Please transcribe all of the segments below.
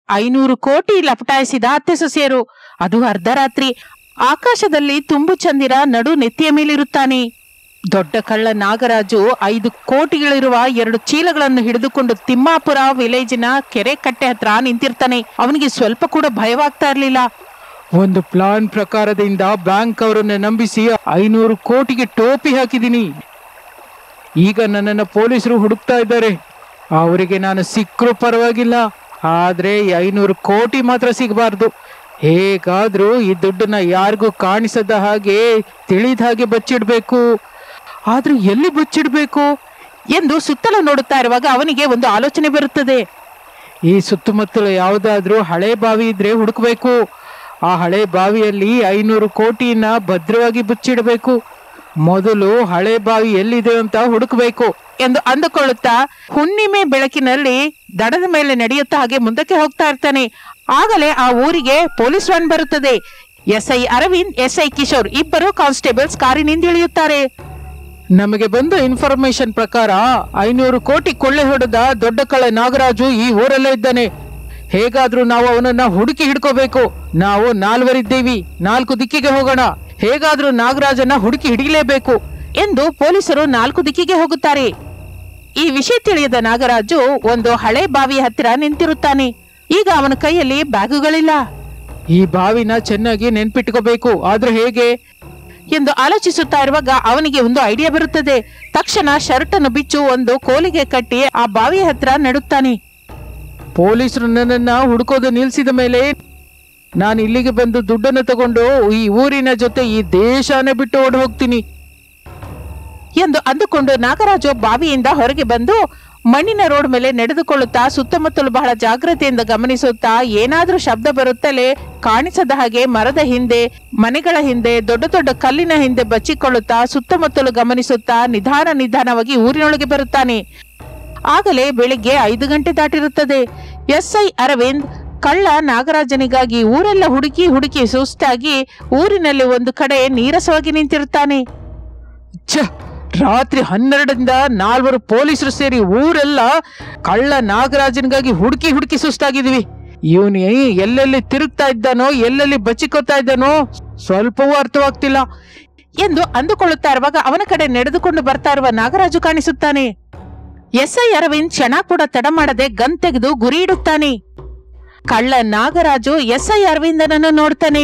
500 ಕೋಟಿ ಲಪಟಾಯಿಸಿದ ಅತ್ತೆ ಸೊಸೆಯರು. ಅದು ಅರ್ಧರಾತ್ರಿ. ಆಕಾಶದಲ್ಲಿ ತುಂಬು ಚಂದಿರ ನಡು ನೆತ್ತಿಯ ಮೇಲಿರುತ್ತಾನೆ. ದೊಡ್ಡ ಕಳ್ಳ ನಾಗರಾಜು 5 ಕೋಟಿಗಳಿರುವ 2 ಚೀಲಗಳನ್ನು ಹಿಡಿದುಕೊಂಡು ತಿಮ್ಮಾಪುರ ವಿಲೇಜಿನ ಕೆರೆ ಕಟ್ಟೆ ಹತ್ರ ನಿಂತಿರ್ತಾನೆ. ಅವನಿಗೆ ಸ್ವಲ್ಪ ಕೂಡ ಭಯವಾಗ್ತಾ ಇರ್ಲಿಲ್ಲ. ಒಂದು ಪ್ಲಾನ್ ಪ್ರಕಾರದಿಂದ ಬ್ಯಾಂಕ್ ಅವರನ್ನ ನಂಬಿಸಿ 500 ಕೋಟಿಗೆ ಟೋಪಿ ಹಾಕಿದೀನಿ. ಈಗ ನನ್ನನ್ನು ಪೊಲೀಸರು ಹುಡುಕ್ತಾ ಇದ್ದಾರೆ. ಅವರಿಗೆ ನಾನು ಸಿಕ್ಕರೂ ಪರವಾಗಿಲ್ಲ, ಆದ್ರೆ 500 ಕೋಟಿ ಮಾತ್ರ ಸಿಗಬಾರ್ದು. ಹೇಗಾದ್ರೂ ಈ ದುಡ್ಡನ್ನ ಯಾರಿಗೂ ಕಾಣಿಸದ ಹಾಗೆ ತಿಳಿದ ಹಾಗೆ ಬಚ್ಚಿಡ್ಬೇಕು. ಆದ್ರೂ ಎಲ್ಲಿ ಬಚ್ಚಿಡ್ಬೇಕು ಎಂದು ಸುತ್ತಲೂ ನೋಡುತ್ತಾ ಇರುವಾಗ ಅವನಿಗೆ ಒಂದು ಆಲೋಚನೆ ಬರುತ್ತದೆ. ಈ ಸುತ್ತಮುತ್ತಲು ಯಾವುದಾದ್ರೂ ಹಳೆ ಬಾವಿ ಇದ್ರೆ ಹುಡುಕ್ಬೇಕು. ಆ ಹಳೆ ಬಾವಿಯಲ್ಲಿ 500 ಕೋಟಿಯನ್ನ ಭದ್ರವಾಗಿ ಬಚ್ಚಿಡಬೇಕು. ಮೊದಲು ಹಳೆ ಬಾವಿ ಎಲ್ಲಿದೆ ಅಂತ ಹುಡುಕ್ಬೇಕು ಎಂದು ಅಂದುಕೊಳ್ಳುತ್ತಾ ಹುಣ್ಣಿಮೆ ಬೆಳಕಿನಲ್ಲಿ ದಡದ ಮೇಲೆ ನಡೆಯುತ್ತಾ ಹಾಗೆ ಮುಂದಕ್ಕೆ ಹೋಗ್ತಾ ಇರ್ತಾನೆ. ಆಗಲೇ ಆ ಊರಿಗೆ ಪೊಲೀಸ್ ವ್ಯಾನ್ ಬರುತ್ತದೆ. ಎಸ್ಐ ಅರವಿಂದ್, ಎಸ್ಐ ಕಿಶೋರ್ ಇಬ್ಬರು ಕಾನ್ಸ್ಟೇಬಲ್ಸ್ ಕಾರಿನಿಂದ ಇಳಿಯುತ್ತಾರೆ. ನಮಗೆ ಬಂದ ಇನ್ಫಾರ್ಮೇಶನ್ ಪ್ರಕಾರ 500 ಕೋಟಿ ಕೊಳ್ಳೆ ಹೊಡೆದ ದೊಡ್ಡ ಕಳ್ಳ ನಾಗರಾಜು ಈ ಊರಲ್ಲೇ ಇದ್ದಾನೆ. ಹೇಗಾದ್ರೂ ನಾವು ಅವನನ್ನ ಹುಡುಕಿ ಹಿಡ್ಕೋಬೇಕು. ನಾವು 4 ಇದ್ದೀವಿ, 4 ದಿಕ್ಕಿಗೆ ಹೋಗೋಣ. ಹೇಗಾದ್ರೂ ನಾಗರಾಜನ್ನ ಹುಡುಕಿ ಹಿಡಿಯಲೇಬೇಕು ಎಂದು ಪೊಲೀಸರು 4 ದಿಕ್ಕಿಗೆ ಹೋಗುತ್ತಾರೆ. ಈ ವಿಷಯ ತಿಳಿಯದ ನಾಗರಾಜು ಒಂದು ಹಳೆ ಬಾವಿಯ ಹತ್ತಿರ ನಿಂತಿರುತ್ತಾನೆ. ಈಗ ಅವನ ಕೈಯಲ್ಲಿ ಬ್ಯಾಗುಗಳಿಲ್ಲ. ಈ ಬಾವಿನ ಚೆನ್ನಾಗಿ ನೆನ್ಪಿಟ್ಕೋಬೇಕು, ಆದ್ರೆ ಹೇಗೆ ಎಂದು ಆಲೋಚಿಸುತ್ತಾ ಇರುವಾಗ ಅವನಿಗೆ ಒಂದು ಐಡಿಯಾ ಬರುತ್ತದೆ. ತಕ್ಷಣ ಶರ್ಟ್ ಅನ್ನು ಬಿಚ್ಚು ಒಂದು ಕೋಲಿಗೆ ಕಟ್ಟಿ ಆ ಬಾವಿಯ ಹತ್ರ ನಡುತ್ತಾನೆ. ಪೊಲೀಸರು ನನ್ನನ್ನ ಹುಡುಕೋದು ನಿಲ್ಸಿದ ಮೇಲೆ ನಾನು ಇಲ್ಲಿಗೆ ಬಂದು ದುಡ್ಡನ್ನು ತಗೊಂಡು ಈ ಊರಿನ ಜೊತೆ ಈ ದೇಶನೇ ಬಿಟ್ಟು ಓಡಿ ಹೋಗ್ತೀನಿ ಎಂದು ಅಂದುಕೊಂಡು ನಾಗರಾಜು ಬಾವಿಯಿಂದ ಹೊರಗೆ ಬಂದು ಮಣ್ಣಿನ ರೋಡ್ ಮೇಲೆ ನಡೆದುಕೊಳ್ಳುತ್ತಾ ಸುತ್ತಮುತ್ತಲು ಬಹಳ ಜಾಗ್ರತೆಯಿಂದ ಗಮನಿಸುತ್ತಾ ಏನಾದ್ರೂ ಶಬ್ದ ಬರುತ್ತಲೇ ಕಾಣಿಸದ ಹಾಗೆ ಮರದ ಹಿಂದೆ, ಮನೆಗಳ ಹಿಂದೆ, ದೊಡ್ಡ ದೊಡ್ಡ ಕಲ್ಲಿನ ಹಿಂದೆ ಬಚ್ಚಿಕೊಳ್ಳುತ್ತಾ ಸುತ್ತಮುತ್ತಲು ಗಮನಿಸುತ್ತಾ ನಿಧಾನವಾಗಿ ಊರಿನೊಳಗೆ ಬರುತ್ತಾನೆ. ಆಗಲೇ ಬೆಳಿಗ್ಗೆ 5 ಗಂಟೆ ದಾಟಿರುತ್ತದೆ. ಎಸ್ಐ ಅರವಿಂದ್ ಕಳ್ಳ ನಾಗರಾಜನಿಗಾಗಿ ಊರೆಲ್ಲ ಹುಡುಕಿ ಸುಸ್ತಾಗಿ ಊರಿನಲ್ಲಿ ಒಂದು ಕಡೆ ನೀರಸವಾಗಿ ನಿಂತಿರುತ್ತಾನೆ. ರಾತ್ರಿ 12ರಿಂದ 4 ಪೊಲೀಸರು ಸೇರಿ ಊರೆಲ್ಲ ಕಳ್ಳ ನಾಗರಾಜನಿಗಾಗಿ ಹುಡುಕಿ ಸುಸ್ತಾಗಿದ್ವಿ. ಇವನು ಎಲ್ಲೆಲ್ಲಿ ತಿರುಗ್ತಾ ಇದ್ದಾನೋ, ಎಲ್ಲೆಲ್ಲಿ ಬಚ್ಚಿಕೋತಾ ಇದ್ದಾನೋ ಸ್ವಲ್ಪವೂ ಅರ್ಥವಾಗ್ತಿಲ್ಲ ಎಂದು ಅಂದುಕೊಳ್ಳುತ್ತಾ ಇರುವಾಗ ಅವನ ಕಡೆ ನಡೆದುಕೊಂಡು ಬರ್ತಾ ಇರುವ ನಾಗರಾಜು ಕಾಣಿಸುತ್ತಾನೆ. ಎಸ್ಐ ಅರವಿಂದ್ ಕ್ಷಣ ಕೂಡ ತಡ ಮಾಡದೆ ಗನ್ ತೆಗೆದು ಗುರಿ ಇಡುತ್ತಾನೆ. ಕಳ್ಳ ನಾಗರಾಜು ಎಸ್ಐ ಅರವಿಂದನನ್ನು ನೋಡ್ತಾನೆ.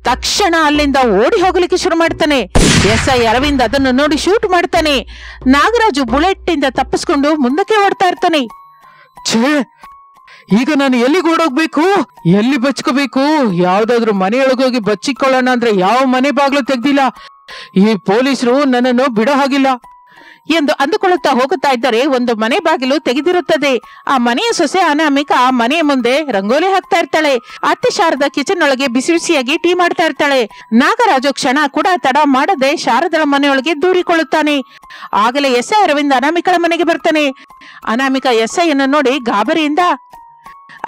ತಕ್ಷಣ ಅಲ್ಲಿಂದ ಓಡಿ ಹೋಗಲಿಕ್ಕೆ ಶುರು ಮಾಡ್ತಾನೆ. ಎಸ್ಐ ಅರವಿಂದ್ ಅದನ್ನು ನೋಡಿ ಶೂಟ್ ಮಾಡ್ತಾನೆ. ನಾಗರಾಜು ಬುಲೆಟ್ ಇಂದ ತಪ್ಪಿಸ್ಕೊಂಡು ಮುಂದಕ್ಕೆ ಓಡ್ತಾ ಇರ್ತಾನೆ. ಈಗ ನಾನು ಎಲ್ಲಿಗೆ ಓಡೋಗ್ಬೇಕು, ಎಲ್ಲಿ ಬಚ್ಕೋಬೇಕು? ಯಾವ್ದಾದ್ರು ಮನೆಯೊಳಗೋಗಿ ಬಚ್ಚಿಕೊಳ್ಳೋಣ ಅಂದ್ರೆ ಯಾವ ಮನೆ ಬಾಗ್ಲು ತೆಗ್ದಿಲ್ಲ. ಈ ಪೊಲೀಸರು ನನ್ನನ್ನು ಬಿಡೋ ಹಾಗಿಲ್ಲ ಎಂದು ಅಂದುಕೊಳ್ಳುತ್ತಾ ಹೋಗುತ್ತಾ ಇದ್ದರೆ ಒಂದು ಮನೆ ಬಾಗಿಲು ತೆಗೆದಿರುತ್ತದೆ. ಆ ಮನೆಯ ಸೊಸೆ ಅನಾಮಿಕ ಆ ಮನೆಯ ಮುಂದೆ ರಂಗೋಲಿ ಹಾಕ್ತಾ ಇರ್ತಾಳೆ. ಅತ್ತೆ ಶಾರದಾ ಕಿಚನ್ ಒಳಗೆ ಬಿಸಿಯಾಗಿ ಟೀ ಮಾಡ್ತಾ ಇರ್ತಾಳೆ. ನಾಗರಾಜು ಕ್ಷಣ ಕೂಡ ತಡ ಮಾಡದೆ ಶಾರದಳ ಮನೆಯೊಳಗೆ ದೂರಿಕೊಳ್ಳುತ್ತಾನೆ. ಆಗಲೇ ಎಸ್ಐ ಅರವಿಂದ್ ಅನಾಮಿಕಳ ಮನೆಗೆ ಬರ್ತಾನೆ. ಅನಾಮಿಕ ಎಸ್ಐ ಅನ್ನು ನೋಡಿ ಗಾಬರಿಯಿಂದ,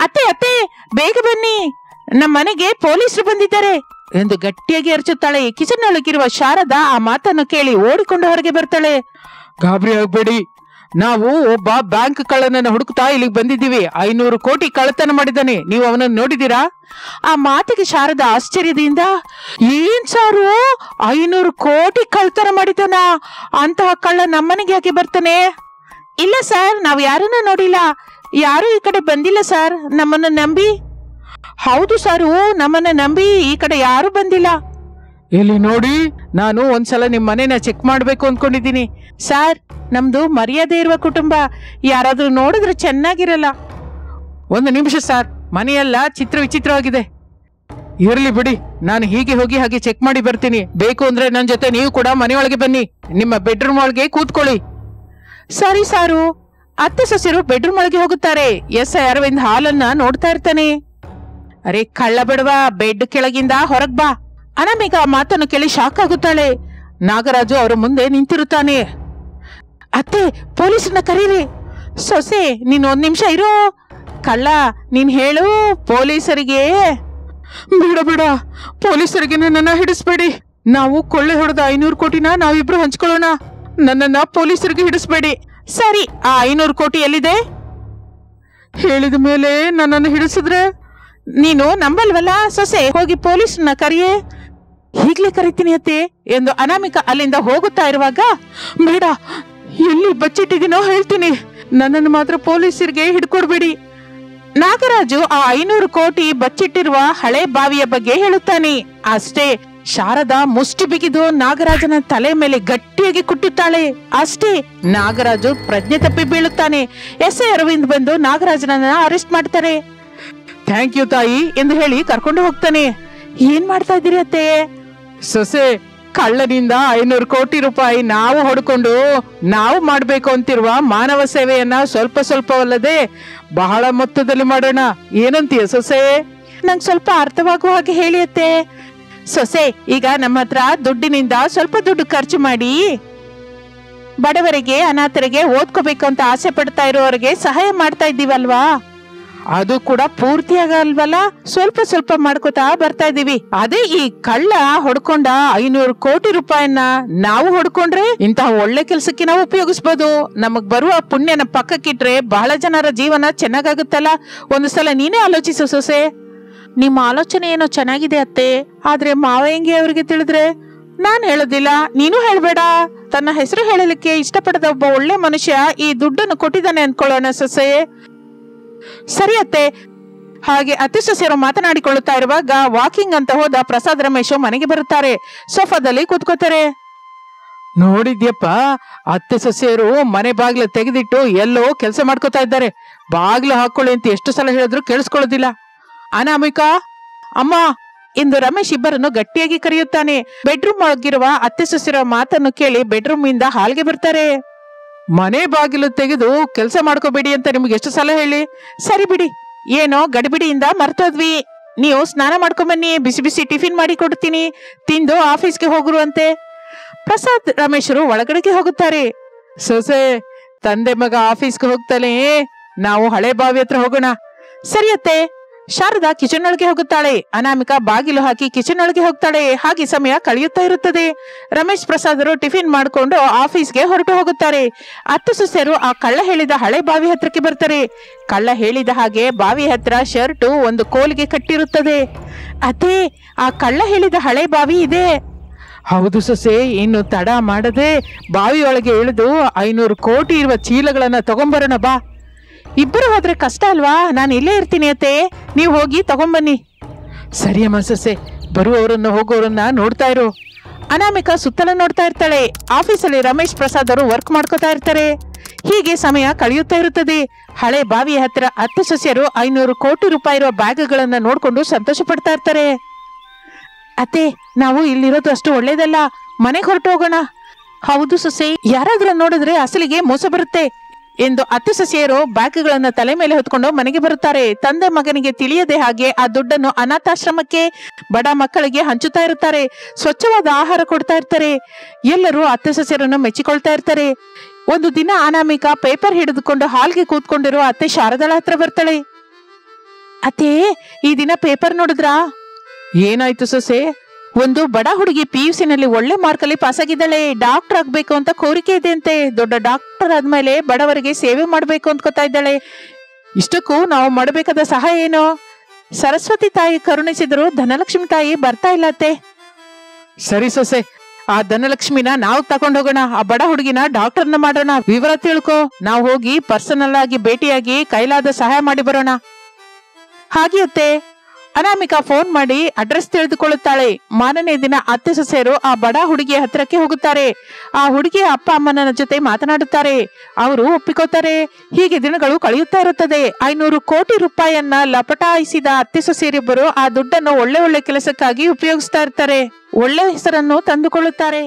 ಅತ್ತೆ ಬೇಗ ಬನ್ನಿ, ನಮ್ಮ ಮನೆಗೆ ಪೊಲೀಸರು ಬಂದಿದ್ದಾರೆ ಎಂದು ಗಟ್ಟಿಯಾಗಿ ಅರಚುತ್ತಾಳೆ. ಕಿಚನ್ ಒಳಗಿರುವ ಶಾರದಾ ಆ ಮಾತನ್ನು ಕೇಳಿ ಓಡಿಕೊಂಡು ಹೊರಗೆ ಬರ್ತಾಳೆ. ಗಾಬರಿ ಆಗ್ಬೇಡಿ, ನಾವು ಒಬ್ಬ ಬ್ಯಾಂಕ್ ಕಳ್ಳನನ್ನ ಹುಡುಕ್ತಾ ಇಲ್ಲಿಗೆ ಬಂದಿದ್ದೀವಿ. 500 ಕೋಟಿ ಕಳ್ಳತನ ಮಾಡಿದ್ದಾನೆ, ನೀವು ಅವನನ್ನು ನೋಡಿದೀರಾ? ಆ ಮಾತಿಗೆ ಶಾರದಾ ಆಶ್ಚರ್ಯದಿಂದ, ಏನ್ ಸಾರು 500 ಕೋಟಿ ಕಳ್ಳತನ ಮಾಡಿದ್ದಾನ? ಅಂತಹ ಕಳ್ಳ ನಮ್ಮನೆಗೆ ಯಾಕೆ ಬರ್ತಾನೆ? ಇಲ್ಲ ಸರ್, ನಾವು ಯಾರನ್ನ ನೋಡಿಲ್ಲ, ಯಾರು ಈ ಕಡೆ ಬಂದಿಲ್ಲ ಸರ್, ನಮ್ಮನ್ನ ನಂಬಿ. ಹೌದು ಸಾರು, ನಮ್ಮನ್ನ ನಂಬಿ ಈ ಕಡೆ ಯಾರು ಬಂದಿಲ್ಲ. ಇಲ್ಲಿ ನೋಡಿ, ನಾನು ಒಂದ್ಸಲ ನಿಮ್ ಮನೇನ ಚೆಕ್ ಮಾಡ್ಬೇಕು ಅನ್ಕೊಂಡಿದ್ದೀನಿ ಸರ್. ನಮ್ದು ಮರ್ಯಾದೆ ಇರುವ ಕುಟುಂಬ, ಯಾರಾದ್ರೂ ನೋಡಿದ್ರೆ ಚೆನ್ನಾಗಿರಲ್ಲ. 1 ನಿಮಿಷ ಸರ್, ಮನೆಯೆಲ್ಲ ವಿಚಿತ್ರವಾಗಿದೆ. ಇರ್ಲಿ ಬಿಡಿ, ನಾನು ಹೀಗೆ ಹೋಗಿ ಹಾಗೆ ಚೆಕ್ ಮಾಡಿ ಬರ್ತೀನಿ. ಬೇಕು ಅಂದ್ರೆ ನನ್ನ ಜೊತೆ ನೀವು ಕೂಡ ಮನೆಯೊಳಗೆ ಬನ್ನಿ, ನಿಮ್ಮ ಬೆಡ್ರೂಮ್ ಒಳಗೆ ಕೂತ್ಕೊಳ್ಳಿ. ಸರಿ ಸಾರು. ಅತ್ತೆ ಸೊಸೆರು ಬೆಡ್ರೂಮ್ ಒಳಗೆ ಹೋಗುತ್ತಾರೆ. ಎಸ್ಐ ಅರವಿಂದ್ ಹಾಲನ್ನ ನೋಡ್ತಾ ಇರ್ತಾನೆ. ಅರೆ ಕಳ್ಳ ಬಿಡುವ, ಬೆಡ್ ಕೆಳಗಿಂದ ಹೊರಗ್ ಬಾ. ಅನಾಮಿಕ ಆ ಮಾತನ್ನು ಕೇಳಿ ಶಾಕ್ ಆಗುತ್ತಾಳೆ. ನಾಗರಾಜು ಅವರ ಮುಂದೆ ನಿಂತಿರುತ್ತಾನೆ. ಅತ್ತೆ, ಪೊಲೀಸರನ್ನ ಕರೀರಿ. ಸೊಸೆ, ನೀನ್ 1 ನಿಮಿಷ ಇರು. ಕಳ್ಳ, ನೀನ್ ಹೇಳು ಪೊಲೀಸರಿಗೆ. ಬೇಡ, ಪೊಲೀಸರಿಗೆ ನನ್ನನ್ನ ಹಿಡಿಸ್ಬೇಡಿ. ನಾವು ಕೊಳ್ಳೆ ಹೊಡೆದ 500 ಕೋಟಿನ ನಾವಿಬ್ರು ಹಂಚ್ಕೊಳ್ಳೋಣ. ನನ್ನನ್ನ ಪೊಲೀಸರಿಗೆ ಹಿಡಿಸ್ಬೇಡಿ. ಸರಿ, ಆ 500 ಕೋಟಿ ಎಲ್ಲಿದೆ? ಹೇಳಿದ ಮೇಲೆ ನನ್ನನ್ನು ಹಿಡಿಸಿದ್ರೆ ನೀನು ನಂಬಲ್ವಲ್ಲ ಸೊಸೆ, ಹೋಗಿ ಪೊಲೀಸ್ನ ಕರಿಯೇ. ಈಗ್ಲೇ ಕರಿತೀನಿ ಅತ್ತೆ ಎಂದು ಅನಾಮಿಕಾ ಅಲ್ಲಿಂದ ಹೋಗುತ್ತಾ ಇರುವಾಗ, ಬೇಡ, ಎಲ್ಲಿ ಬಚ್ಚಿಟ್ಟಿದ್ದೀನೋ ಹೇಳ್ತೀನಿ, ನನ್ನನ್ನು ಮಾತ್ರ ಪೊಲೀಸರಿಗೆ ಹಿಡ್ಕೊಡ್ಬೇಡಿ. ನಾಗರಾಜು ಆ 500 ಕೋಟಿ ಬಚ್ಚಿಟ್ಟಿರುವ ಹಳೆ ಬಾವಿಯ ಬಗ್ಗೆ ಹೇಳುತ್ತಾನೆ. ಅಷ್ಟೇ, ಶಾರದಾ ಮುಷ್ಟಿ ಬಿಗಿದು ನಾಗರಾಜನ ತಲೆ ಮೇಲೆ ಗಟ್ಟಿಯಾಗಿ ಕುಟ್ಟುತ್ತಾಳೆ. ಅಷ್ಟೇ, ನಾಗರಾಜು ಪ್ರಜ್ಞೆ ತಪ್ಪಿ ಬೀಳುತ್ತಾನೆ. ಎಸ್ಐ ಅರವಿಂದ್ ಬಂದು ನಾಗರಾಜನನ್ನ ಅರೆಸ್ಟ್ ಮಾಡ್ತಾರೆ. ಥ್ಯಾಂಕ್ ಯು ತಾಯಿ ಎಂದು ಹೇಳಿ ಕರ್ಕೊಂಡು ಹೋಗ್ತಾನೆ. ಏನ್ ಮಾಡ್ತಾ ಇದ್ದೀರಿ ಅತ್ತೆ? ಸೊಸೆ, ಕಳ್ಳನಿಂದ 500 ಕೋಟಿ ರೂಪಾಯಿ ನಾವು ಹೊಡ್ಕೊಂಡು ನಾವು ಮಾಡ್ಬೇಕು ಅಂತಿರುವ ಮಾನವ ಸೇವೆಯನ್ನ ಸ್ವಲ್ಪ ಸ್ವಲ್ಪವಲ್ಲದೆ ಬಹಳ ಮೊತ್ತದಲ್ಲಿ ಮಾಡೋಣ. ಏನಂತೀಯ ಸೊಸೆ? ನಂಗೆ ಸ್ವಲ್ಪ ಅರ್ಥವಾಗುವ ಹಾಗೆ ಹೇಳಿ ಅತ್ತೆ. ಸೊಸೆ, ಈಗ ನಮ್ಮ ಹತ್ರ ದುಡ್ಡಿನಿಂದ ಸ್ವಲ್ಪ ದುಡ್ಡು ಖರ್ಚು ಮಾಡಿ ಬಡವರಿಗೆ, ಅನಾಥರಿಗೆ, ಓದ್ಕೋಬೇಕು ಅಂತ ಆಸೆ ಪಡ್ತಾ ಇರೋರಿಗೆ ಸಹಾಯ ಮಾಡ್ತಾ ಇದ್ದೀವಲ್ವಾ, ಅದು ಕೂಡ ಪೂರ್ತಿಯಾಗಲ್ವಲ್ಲ, ಸ್ವಲ್ಪ ಸ್ವಲ್ಪ ಮಾಡ್ಕೋತಾ ಬರ್ತಾ ಇದೀವಿ. ಅದೇ ಈ ಕಳ್ಳ ಹೊಡ್ಕೊಂಡ 500 ಕೋಟಿ ರೂಪಾಯಿನ ನಾವು ಹೊಡ್ಕೊಂಡ್ರೆ ಇಂತಹ ಒಳ್ಳೆ ಕೆಲ್ಸಕ್ಕೆ ನಾವು ಉಪಯೋಗಿಸ್ಬೋದು. ನಮಗ್ ಬರುವ ಪುಣ್ಯನ ಪಕ್ಕಕ್ಕಿಟ್ರೆ ಬಹಳ ಜನರ ಜೀವನ ಚೆನ್ನಾಗಾಗುತ್ತಲ್ಲ. ಒಂದು ಸಲ ನೀನೇ ಆಲೋಚಿಸು ಸೊಸೆ. ನಿಮ್ಮ ಆಲೋಚನೆ ಏನೋ ಚೆನ್ನಾಗಿದೆ ಅತ್ತೆ, ಆದ್ರೆ ಮಾವಯ್ಯಂಗೆ ಅವ್ರಿಗೆ ತಿಳಿದ್ರೆ? ನಾನ್ ಹೇಳೋದಿಲ್ಲ, ನೀನು ಹೇಳ್ಬೇಡ. ತನ್ನ ಹೆಸರು ಹೇಳಲಿಕ್ಕೆ ಇಷ್ಟಪಡದ ಒಬ್ಬ ಒಳ್ಳೆ ಮನುಷ್ಯ ಈ ದುಡ್ಡನ್ನು ಕೊಟ್ಟಿದ್ದಾನೆ ಅನ್ಕೊಳ್ಳೋಣ ಸೊಸೆ. ಸರಿ ಅತ್ತೆ. ಹಾಗೆ ಅತ್ತೆ ಸೊಸೆಯರು ಮಾತನಾಡಿಕೊಳ್ಳುತ್ತಾ ಇರುವಾಗ ವಾಕಿಂಗ್ ಅಂತ ಹೋದ ಪ್ರಸಾದ್ ರಮೇಶ್ ಮನೆಗೆ ಬರುತ್ತಾರೆ. ಸೋಫಾದಲ್ಲಿ ಕೂತ್ಕೋತಾರೆ. ನೋಡಿದ್ಯಪ್ಪ, ಅತ್ತೆ ಸೊಸೆಯರು ಮನೆ ಬಾಗ್ಲ ತೆಗೆದಿಟ್ಟು ಎಲ್ಲೋ ಕೆಲಸ ಮಾಡ್ಕೋತಾ ಇದ್ದಾರೆ. ಬಾಗ್ಲು ಹಾಕೊಳ್ಳಿ ಅಂತ ಎಷ್ಟು ಸಲ ಹೇಳಿದ್ರು ಕೇಳಿಸ್ಕೊಳ್ಳೋದಿಲ್ಲ. ಅನಾಮಿಕಾ, ಅಮ್ಮ ಎಂದು ರಮೇಶ್ ಇಬ್ಬರನ್ನು ಗಟ್ಟಿಯಾಗಿ ಕರೆಯುತ್ತಾನೆ. ಬೆಡ್ರೂಮ್ ಒಳಗಿರುವ ಅತ್ತೆ ಸೊಸೆಯರ ಮಾತನ್ನು ಕೇಳಿ ಬೆಡ್ರೂಮ್ ಇಂದ ಹಾಲ್ಗೆ ಬರ್ತಾರೆ. ಮನೆ ಬಾಗಿಲು ತೆಗೆದು ಕೆಲಸ ಮಾಡ್ಕೋಬೇಡಿ ಅಂತ ನಿಮ್ಗೆ ಎಷ್ಟು ಸಲ ಹೇಳಿ? ಸರಿ ಬಿಡಿ, ಏನೋ ಗಡಿಬಿಡಿಯಿಂದ ಮರ್ತೋದ್ವಿ. ನೀವು ಸ್ನಾನ ಮಾಡ್ಕೊಂಬನ್ನಿ, ಬಿಸಿ ಬಿಸಿ ಟಿಫಿನ್ ಮಾಡಿ ಕೊಡ್ತೀನಿ, ತಿಂದು ಆಫೀಸ್ಗೆ ಹೋಗುವಂತೆ. ಪ್ರಸಾದ್ ರಮೇಶರು ಒಳಗಡೆಗೆ ಹೋಗುತ್ತಾರೆ. ಸೊಸೆ, ತಂದೆ ಮಗ ಆಫೀಸ್ಗೆ ಹೋಗ್ತಾನೆ, ನಾವು ಹಳೆ ಬಾವಿ ಹತ್ರ ಹೋಗೋಣ. ಸರಿ ಅತ್ತೆ. ಶಾರದಾ ಕಿಚನ್ ಒಳಗೆ ಹೋಗುತ್ತಾಳೆ. ಅನಾಮಿಕಾ ಬಾಗಿಲು ಹಾಕಿ ಕಿಚನ್ ಒಳಗೆ ಹೋಗ್ತಾಳೆ. ಹಾಗೆ ಸಮಯ ಕಳೆಯುತ್ತಾ ಇರುತ್ತದೆ. ರಮೇಶ್ ಪ್ರಸಾದರು ಟಿಫಿನ್ ಮಾಡಿಕೊಂಡು ಆಫೀಸ್ಗೆ ಹೊರಟು ಹೋಗುತ್ತಾರೆ. ಅತ್ತೆ ಸೊಸೆಯರು ಆ ಕಳ್ಳ ಹೇಳಿದ ಹಳೆ ಬಾವಿ ಹತ್ರಕ್ಕೆ ಬರ್ತಾರೆ. ಕಳ್ಳ ಹೇಳಿದ ಹಾಗೆ ಬಾವಿ ಹತ್ರ ಶರ್ಟು ಒಂದು ಕೋಲಿಗೆ ಕಟ್ಟಿರುತ್ತದೆ. ಅತ್ತೆ, ಆ ಕಳ್ಳ ಹೇಳಿದ ಹಳೆ ಬಾವಿ ಇದೆ. ಹೌದು ಸೊಸೆ, ಇನ್ನು ತಡ ಮಾಡದೆ ಬಾವಿಯೊಳಗೆ ಇಳಿದು 500 ಕೋಟಿ ಇರುವ ಚೀಲಗಳನ್ನ ತಗೊಂಬರೋಣ ಬಾ. ಇಬ್ಬರು ಹೋದ್ರೆ ಕಷ್ಟ ಅಲ್ವಾ? ನಾನು ಇಲ್ಲೇ ಇರ್ತೀನಿ ಅತ್ತೆ, ನೀವು ಹೋಗಿ ತಗೊಂಬನ್ನಿ. ಸರಿಯಮ್ಮ ಸೊಸೆ, ಬರುವವರನ್ನ ಹೋಗೋರನ್ನ ನೋಡ್ತಾ ಇರು. ಅನಾಮಿಕಾ ಸುತ್ತಲ ನೋಡ್ತಾ ಇರ್ತಾಳೆ. ಆಫೀಸಲ್ಲಿ ರಮೇಶ್ ಪ್ರಸಾದ್ ಅವರು ವರ್ಕ್ ಮಾಡ್ಕೋತಾ ಇರ್ತಾರೆ. ಹೀಗೆ ಸಮಯ ಕಳೆಯುತ್ತಾ ಇರುತ್ತದೆ. ಹಳೆ ಬಾವಿಯ ಹತ್ರ ಅತ್ತೆ ಸೊಸೆಯರು 500 ಕೋಟಿ ರೂಪಾಯಿ ಇರುವ ಬ್ಯಾಗ್ಗಳನ್ನ ನೋಡ್ಕೊಂಡು ಸಂತೋಷ ಪಡ್ತಾ ಇರ್ತಾರೆ. ಅತ್ತೆ, ನಾವು ಇಲ್ಲಿರೋದು ಅಷ್ಟು ಒಳ್ಳೇದಲ್ಲ, ಮನೆಗೆ ಹೊರಟು ಹೋಗೋಣ. ಹೌದು ಸೊಸೆ, ಯಾರಾದ್ರೂ ನೋಡಿದ್ರೆ ಅಸಲಿಗೆ ಮೋಸ ಬರುತ್ತೆ ಎಂದು ಅತ್ತೆ ಸೊಸೆಯರು ಬ್ಯಾಗ್ಗಳನ್ನ ತಲೆ ಮೇಲೆ ಹೊತ್ಕೊಂಡು ಮನೆಗೆ ಬರುತ್ತಾರೆ. ತಂದೆ ಮಗನಿಗೆ ತಿಳಿಯದೆ ಹಾಗೆ ಆ ದುಡ್ಡನ್ನು ಅನಾಥಾಶ್ರಮಕ್ಕೆ, ಬಡ ಮಕ್ಕಳಿಗೆ ಹಂಚುತ್ತಾ ಇರುತ್ತಾರೆ. ಸ್ವಚ್ಛವಾದ ಆಹಾರ ಕೊಡ್ತಾ ಇರ್ತಾರೆ. ಎಲ್ಲರೂ ಅತ್ತೆ ಸೊಸೆಯರನ್ನು ಮೆಚ್ಚಿಕೊಳ್ತಾ ಇರ್ತಾರೆ. ಒಂದು ದಿನ ಅನಾಮಿಕಾ ಪೇಪರ್ ಹಿಡಿದುಕೊಂಡು ಹಾಲ್ಗೆ ಕೂತ್ಕೊಂಡಿರೋ ಅತ್ತೆ ಶಾರದಾಳ ಹತ್ರ ಬರ್ತಾಳೆ. ಅತ್ತೆ, ಈ ದಿನ ಪೇಪರ್ ನೋಡಿದ್ರಾ? ಏನಾಯ್ತು ಸೊಸೆ? ಒಂದು ಬಡ ಹುಡುಗಿ PUC ನಲ್ಲಿ ಒಳ್ಳೆ ಮಾರ್ಕಲ್ಲಿ ಪಾಸ್ ಆಗಿದ್ದಾಳೆ. ಡಾಕ್ಟರ್ ಆಗ್ಬೇಕು ಅಂತ ಕೋರಿಕೆ ಇದೆ ಅಂತೆ. ದೊಡ್ಡ ಡಾಕ್ಟರ್ ಆದ್ಮೇಲೆ ಬಡವರಿಗೆ ಸೇವೆ ಮಾಡ್ಬೇಕು ಅಂದ್ಕೋತಾ ಇದ್ದಾಳೆ. ಇಷ್ಟಕ್ಕೂ ನಾವು ಮಾಡಬೇಕಾದ ಸಹಾಯ ಏನು? ಸರಸ್ವತಿ ತಾಯಿ ಕರುಣಿಸಿದ್ರು ಧನಲಕ್ಷ್ಮಿ ತಾಯಿ ಬರ್ತಾ ಇಲ್ಲ ಅತ್ತೆ. ಸರಿ ಸೊಸೆ, ಆ ಧನಲಕ್ಷ್ಮಿನ ನಾವು ತಗೊಂಡು ಹೋಗೋಣ. ಆ ಬಡ ಹುಡುಗಿನ ಡಾಕ್ಟರ್ನ ಮಾಡೋಣ. ವಿವರ ತಿಳ್ಕೊ, ನಾವು ಹೋಗಿ ಪರ್ಸನಲ್ ಆಗಿ ಭೇಟಿಯಾಗಿ ಕೈಲಾದ ಸಹಾಯ ಮಾಡಿ ಬರೋಣ. ಹಾಗೆ ಅತ್ತೆ. ಅನಾಮಿಕಾ ಫೋನ್ ಮಾಡಿ ಅಡ್ರೆಸ್ ತಿಳಿದುಕೊಳ್ಳುತ್ತಾಳೆ. ಮಾರನೇ ದಿನ ಅತ್ತೆ ಸೊಸೆಯರು ಆ ಬಡ ಹುಡುಗಿಯ ಹತ್ರಕ್ಕೆ ಹೋಗುತ್ತಾರೆ. ಆ ಹುಡುಗಿಯ ಅಪ್ಪ ಅಮ್ಮನ ಜೊತೆ ಮಾತನಾಡುತ್ತಾರೆ. ಅವರು ಒಪ್ಪಿಕೋತಾರೆ. ಹೀಗೆ ದಿನಗಳು ಕಳೆಯುತ್ತಾ ಇರುತ್ತದೆ. 500 ಕೋಟಿ ರೂಪಾಯಿಯನ್ನ ಲಪಟಾಯಿಸಿದ ಅತ್ತೆ ಸೊಸೆಯರಿಬ್ಬರು ಆ ದುಡ್ಡನ್ನು ಒಳ್ಳೆ ಒಳ್ಳೆ ಕೆಲಸಕ್ಕಾಗಿ ಉಪಯೋಗಿಸ್ತಾ ಇರ್ತಾರೆ. ಒಳ್ಳೆ ಹೆಸರನ್ನು ತಂದುಕೊಳ್ಳುತ್ತಾರೆ.